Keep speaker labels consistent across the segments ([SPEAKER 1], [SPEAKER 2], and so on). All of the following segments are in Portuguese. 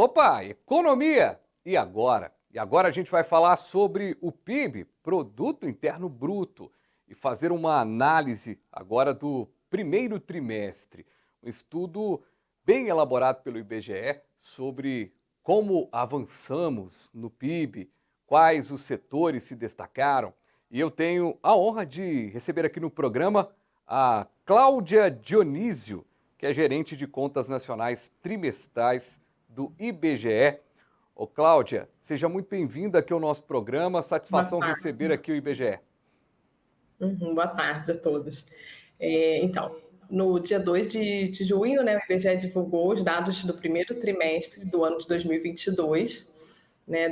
[SPEAKER 1] Opa, economia! E agora? E agora a gente vai falar sobre o PIB, Produto Interno Bruto, e fazer uma análise agora do primeiro trimestre. Um estudo bem elaborado pelo IBGE sobre como avançamos no PIB, quais os setores se destacaram. E eu tenho a honra de receber aqui no programa a Cláudia Dionísio, que é gerente de contas nacionais trimestrais do IBGE. Ô Cláudia, seja muito bem-vinda aqui ao nosso programa.
[SPEAKER 2] Boa
[SPEAKER 1] Satisfação receber
[SPEAKER 2] tarde.
[SPEAKER 1] aqui o IBGE.
[SPEAKER 2] Boa tarde a todos. Então, no dia 2 de junho, né, o IBGE divulgou os dados do primeiro trimestre do ano de 2022, né,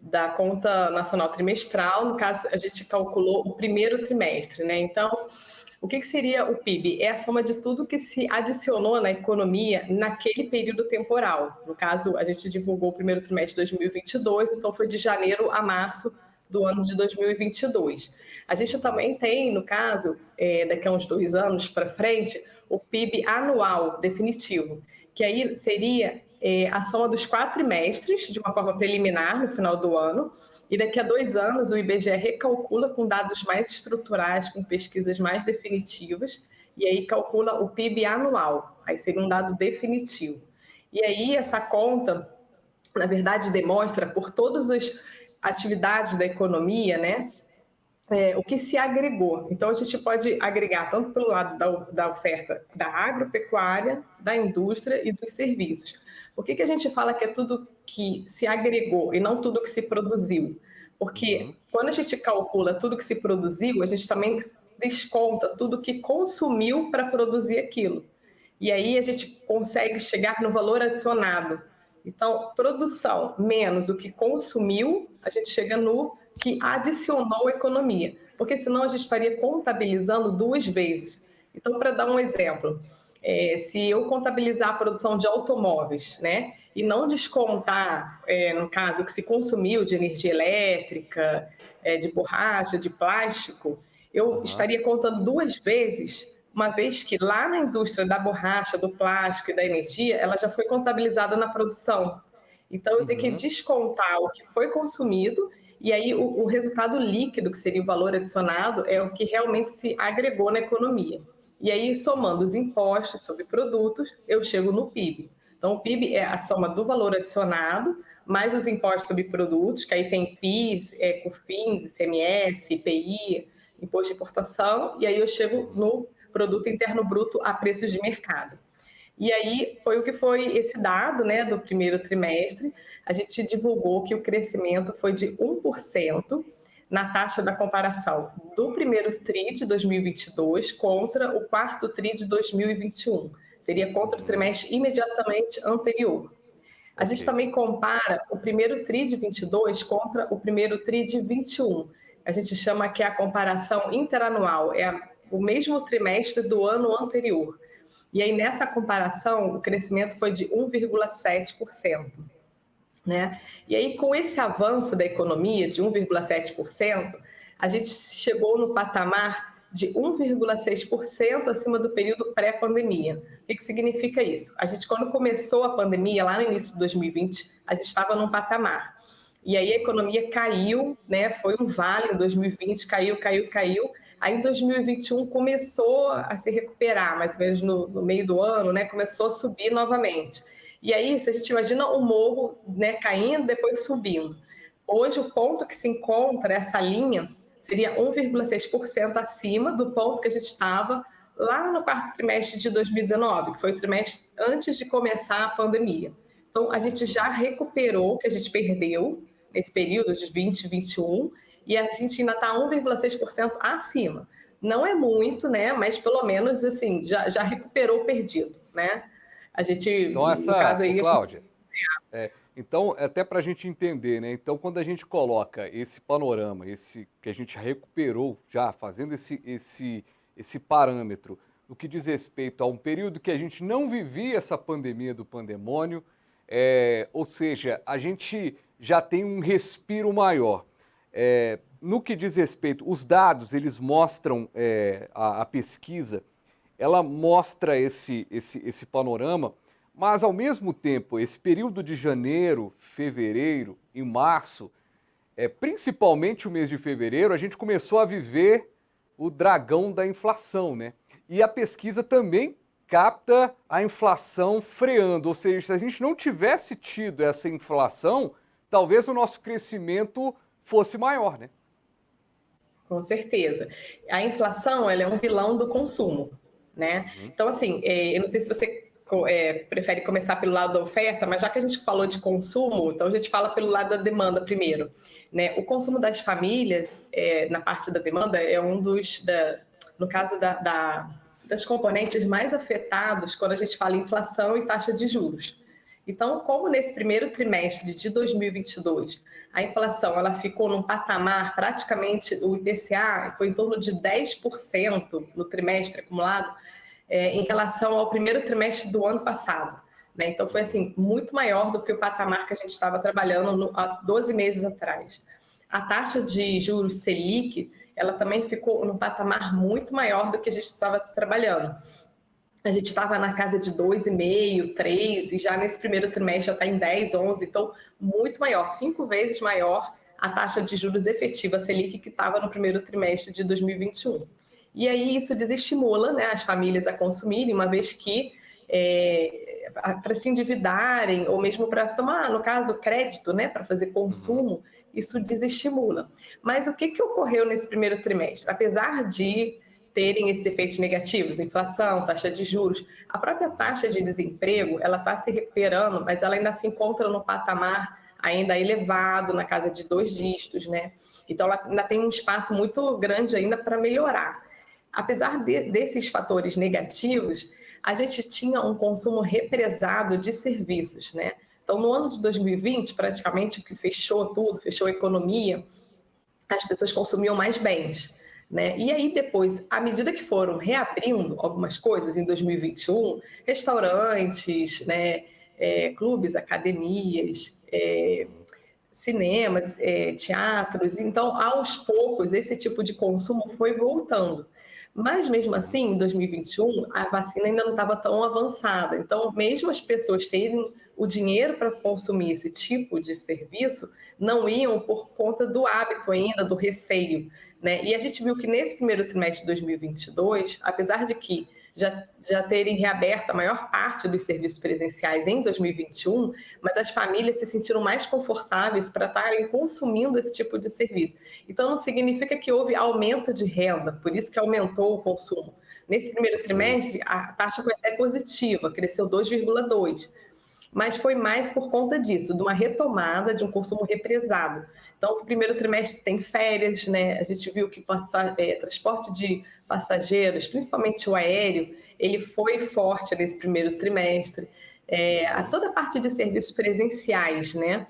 [SPEAKER 2] da conta nacional trimestral. No caso, a gente calculou o primeiro trimestre, né? Então, o que seria o PIB? É a soma de tudo que se adicionou na economia naquele período temporal. No caso, a gente divulgou o primeiro trimestre de 2022, então foi de janeiro a março do ano de 2022. A gente também tem, no caso, daqui a uns 2 anos para frente, o PIB anual definitivo, que aí seria a soma dos 4 trimestres, de uma forma preliminar, no final do ano, e daqui a 2 anos o IBGE recalcula com dados mais estruturais, com pesquisas mais definitivas, e aí calcula o PIB anual, aí seria um dado definitivo. E aí essa conta, na verdade, demonstra por todas as atividades da economia, né, o que se agregou. Então, a gente pode agregar tanto pelo lado da oferta da agropecuária, da indústria e dos serviços. Por que a gente fala que é tudo que se agregou e não tudo que se produziu? Porque quando a gente calcula tudo que se produziu, a gente também desconta tudo que consumiu para produzir aquilo. E aí a gente consegue chegar no valor adicionado. Então, produção menos o que consumiu, a gente chega no que adicionou à economia, porque senão a gente estaria contabilizando 2 vezes. Então, para dar um exemplo, se eu contabilizar a produção de automóveis, né, e não descontar, no caso, o que se consumiu de energia elétrica, de borracha, de plástico, eu estaria contando 2 vezes, uma vez que lá na indústria da borracha, do plástico e da energia, ela já foi contabilizada na produção. Então, eu tenho que descontar o que foi consumido e aí o resultado líquido, que seria o valor adicionado, é o que realmente se agregou na economia. E aí, somando os impostos sobre produtos, eu chego no PIB. Então, o PIB é a soma do valor adicionado, mais os impostos sobre produtos, que aí tem PIS, COFINS, ICMS, IPI, imposto de importação, e aí eu chego no produto interno bruto a preços de mercado. E aí foi o que foi esse dado, né, do primeiro trimestre. A gente divulgou que o crescimento foi de 1% na taxa da comparação do primeiro TRI de 2022 contra o quarto TRI de 2021. Seria contra o trimestre imediatamente anterior. A gente também compara o primeiro TRI de 22 contra o primeiro TRI de 21. A gente chama que é a comparação interanual, o mesmo trimestre do ano anterior. E aí, nessa comparação, o crescimento foi de 1,7%. Né? E aí, com esse avanço da economia de 1,7%, a gente chegou no patamar de 1,6% acima do período pré-pandemia. O que significa isso? A gente, quando começou a pandemia, lá no início de 2020, a gente estava num patamar. E aí a economia caiu, né? Foi um vale em 2020, caiu. Aí em 2021 começou a se recuperar, mais ou menos no meio do ano, né? Começou a subir novamente. E aí, se a gente imagina o morro, né, caindo, depois subindo. Hoje, o ponto que se encontra, essa linha, seria 1,6% acima do ponto que a gente estava lá no quarto trimestre de 2019, que foi o trimestre antes de começar a pandemia. Então, a gente já recuperou o que a gente perdeu nesse período de 2021 e a gente ainda está 1,6% acima. Não é muito, né? Mas pelo menos assim já recuperou o perdido, né? A gente,
[SPEAKER 1] Então,
[SPEAKER 2] no caso aí,
[SPEAKER 1] Cláudia, então, até para a gente entender, né? Então, quando a gente coloca esse panorama, esse que a gente recuperou já, fazendo esse parâmetro, no que diz respeito a um período que a gente não vivia essa pandemia do pandemônio, ou seja, a gente já tem um respiro maior. No que diz respeito, os dados, eles mostram, a pesquisa, ela mostra esse panorama, Mas, ao mesmo tempo, esse período de janeiro, fevereiro e março, principalmente o mês de fevereiro, a gente começou a viver o dragão da inflação, né? E a pesquisa também capta a inflação freando, ou seja, se a gente não tivesse tido essa inflação, talvez o nosso crescimento fosse maior, né?
[SPEAKER 2] Com certeza. A inflação, ela é um vilão do consumo, né? Então, assim, eu não sei se você prefere começar pelo lado da oferta, mas já que a gente falou de consumo, então a gente fala pelo lado da demanda primeiro, né? O consumo das famílias, na parte da demanda, é um no caso das componentes mais afetados quando a gente fala em inflação e taxa de juros. Então, como nesse primeiro trimestre de 2022, a inflação ela ficou num patamar, praticamente o IPCA foi em torno de 10% no trimestre acumulado, em relação ao primeiro trimestre do ano passado. Né? Então, foi assim, muito maior do que o patamar que a gente estava trabalhando há 12 meses atrás. A taxa de juros Selic, ela também ficou num patamar muito maior do que a gente estava trabalhando. A gente estava na casa de 2,5, 3, e já nesse primeiro trimestre já está em 10, 11, então muito maior, 5 vezes maior a taxa de juros efetiva Selic que estava no primeiro trimestre de 2021. E aí isso desestimula, né, as famílias a consumirem, uma vez que para se endividarem, ou mesmo para tomar, no caso, crédito, né, para fazer consumo, isso desestimula. Mas o que ocorreu nesse primeiro trimestre? Apesar de terem esses efeitos negativos, inflação, taxa de juros, a própria taxa de desemprego, ela está se recuperando, mas ela ainda se encontra no patamar ainda elevado, na casa de 2 dígitos, né? Então, ela ainda tem um espaço muito grande ainda para melhorar. Apesar desses fatores negativos, a gente tinha um consumo represado de serviços, né? Então, no ano de 2020, praticamente, que fechou tudo, fechou a economia, as pessoas consumiam mais bens. Né? E aí depois, à medida que foram reabrindo algumas coisas em 2021, restaurantes, né, clubes, academias, cinemas, teatros, então aos poucos esse tipo de consumo foi voltando. Mas mesmo assim, em 2021, a vacina ainda não estava tão avançada. Então, mesmo as pessoas terem o dinheiro para consumir esse tipo de serviço, não iam por conta do hábito ainda, do receio. Né? E a gente viu que nesse primeiro trimestre de 2022, apesar de que já terem reaberto a maior parte dos serviços presenciais em 2021, mas as famílias se sentiram mais confortáveis para estarem consumindo esse tipo de serviço. Então, não significa que houve aumento de renda, por isso que aumentou o consumo. Nesse primeiro trimestre, a taxa foi até positiva, cresceu 2,2%. Mas foi mais por conta disso, de uma retomada de um consumo represado. Então, o primeiro trimestre tem férias, né? A gente viu que transporte de passageiros, principalmente o aéreo, ele foi forte nesse primeiro trimestre. Toda a parte de serviços presenciais, né?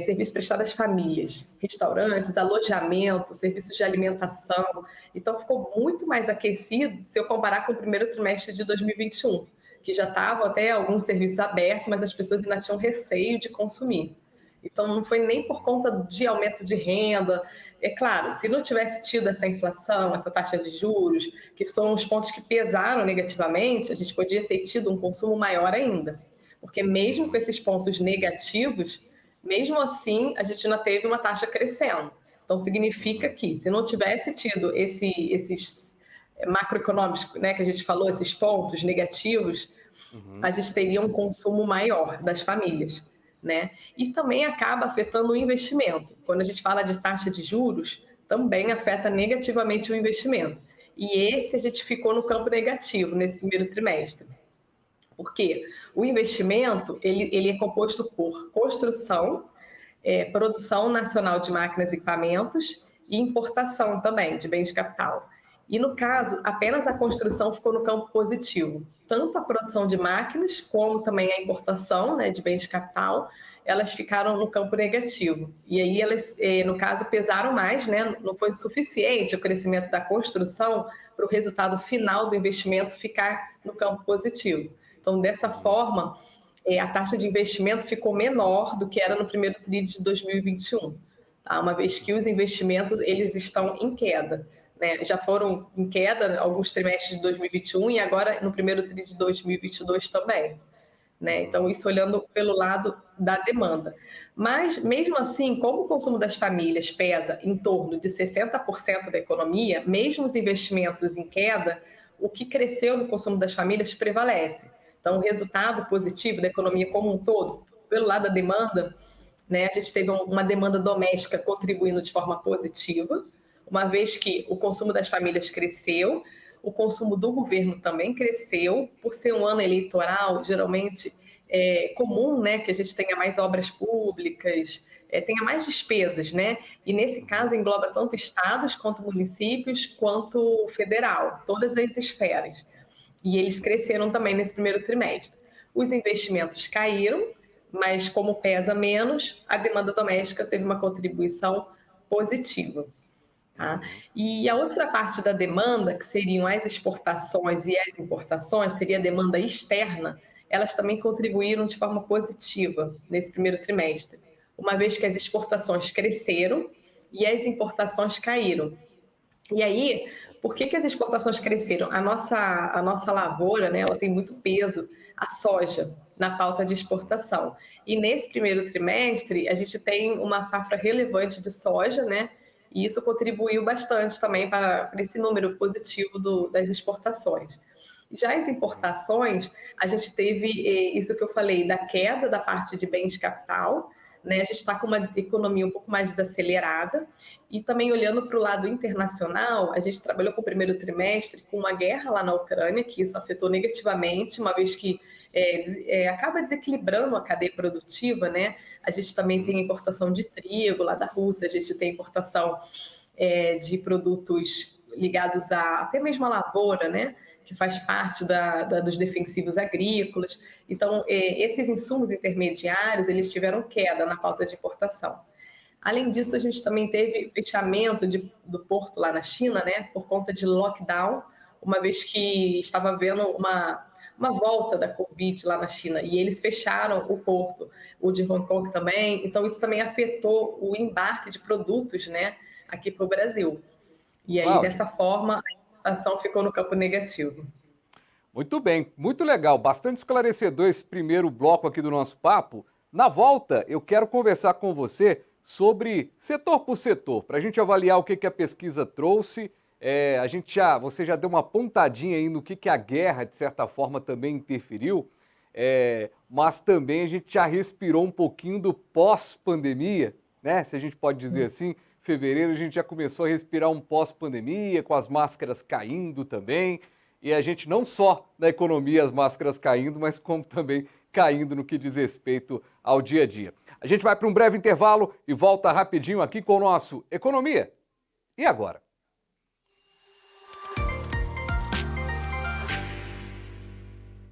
[SPEAKER 2] Serviços prestados às famílias, restaurantes, alojamento, serviços de alimentação. Então, ficou muito mais aquecido se eu comparar com o primeiro trimestre de 2021, que já estavam até alguns serviços abertos, mas as pessoas ainda tinham receio de consumir. Então, não foi nem por conta de aumento de renda. É claro, se não tivesse tido essa inflação, essa taxa de juros, que são os pontos que pesaram negativamente, a gente podia ter tido um consumo maior ainda. Porque mesmo com esses pontos negativos, mesmo assim, a gente ainda teve uma taxa crescendo. Então, significa que, se não tivesse tido esses macroeconômicos, né, que a gente falou, esses pontos negativos, a gente teria um consumo maior das famílias. Né? E também acaba afetando o investimento. Quando a gente fala de taxa de juros, também afeta negativamente o investimento. E esse a gente ficou no campo negativo nesse primeiro trimestre. Porque o investimento ele é composto por construção, produção nacional de máquinas e equipamentos e importação também de bens de capital. E, no caso, apenas a construção ficou no campo positivo. Tanto a produção de máquinas, como também a importação, né, de bens de capital, elas ficaram no campo negativo. E aí elas, no caso, pesaram mais, né? Não foi suficiente o crescimento da construção para o resultado final do investimento ficar no campo positivo. Então, dessa forma, a taxa de investimento ficou menor do que era no primeiro TRI de 2021, tá? Uma vez que os investimentos eles estão em queda. Né, já foram em queda alguns trimestres de 2021 e agora no primeiro TRI de 2022 também. né? Então, isso olhando pelo lado da demanda. Mas, mesmo assim, como o consumo das famílias pesa em torno de 60% da economia, mesmo os investimentos em queda, o que cresceu no consumo das famílias prevalece. Então, o resultado positivo da economia como um todo, pelo lado da demanda, né, a gente teve uma demanda doméstica contribuindo de forma positiva, uma vez que o consumo das famílias cresceu, o consumo do governo também cresceu, por ser um ano eleitoral, geralmente é comum, né, que a gente tenha mais obras públicas, tenha mais despesas, né? E nesse caso engloba tanto estados quanto municípios, quanto federal, todas as esferas. E eles cresceram também nesse primeiro trimestre. Os investimentos caíram, mas como pesa menos, a demanda doméstica teve uma contribuição positiva. Tá? E a outra parte da demanda, que seriam as exportações e as importações, seria a demanda externa, elas também contribuíram de forma positiva nesse primeiro trimestre, uma vez que as exportações cresceram e as importações caíram. E aí, por que as exportações cresceram? A nossa lavoura, né, ela tem muito peso, a soja, na pauta de exportação. E nesse primeiro trimestre, a gente tem uma safra relevante de soja, né? E isso contribuiu bastante também para esse número positivo das exportações. Já as importações, a gente teve isso que eu falei, da queda da parte de bens de capital, né? A gente está com uma economia um pouco mais desacelerada e também olhando para o lado internacional, a gente trabalhou com o primeiro trimestre com uma guerra lá na Ucrânia, que isso afetou negativamente, uma vez que acaba desequilibrando a cadeia produtiva, né? A gente também tem importação de trigo lá da Rússia, a gente tem importação de produtos ligados até mesmo à lavoura, né? Que faz parte dos defensivos agrícolas. Então, esses insumos intermediários, eles tiveram queda na pauta de importação. Além disso, a gente também teve fechamento do porto lá na China, né, por conta de lockdown, uma vez que estava havendo uma volta da Covid lá na China, e eles fecharam o porto, o de Hong Kong também, então isso também afetou o embarque de produtos, né, aqui para o Brasil. E aí,
[SPEAKER 1] Cláudia,
[SPEAKER 2] dessa forma, a ação ficou no campo negativo.
[SPEAKER 1] muito bem, muito legal, bastante esclarecedor esse primeiro bloco aqui do nosso papo. Na volta, eu quero conversar com você sobre setor por setor, para a gente avaliar o que a pesquisa trouxe. Você já deu uma pontadinha aí no que a guerra, de certa forma, também interferiu, mas também a gente já respirou um pouquinho do pós-pandemia, né? Se a gente pode dizer assim. Fevereiro a gente já começou a respirar um pós-pandemia, com as máscaras caindo também, e a gente não só na economia as máscaras caindo, mas como também caindo no que diz respeito ao dia a dia. A gente vai para um breve intervalo e volta rapidinho aqui com o nosso Economia. E agora?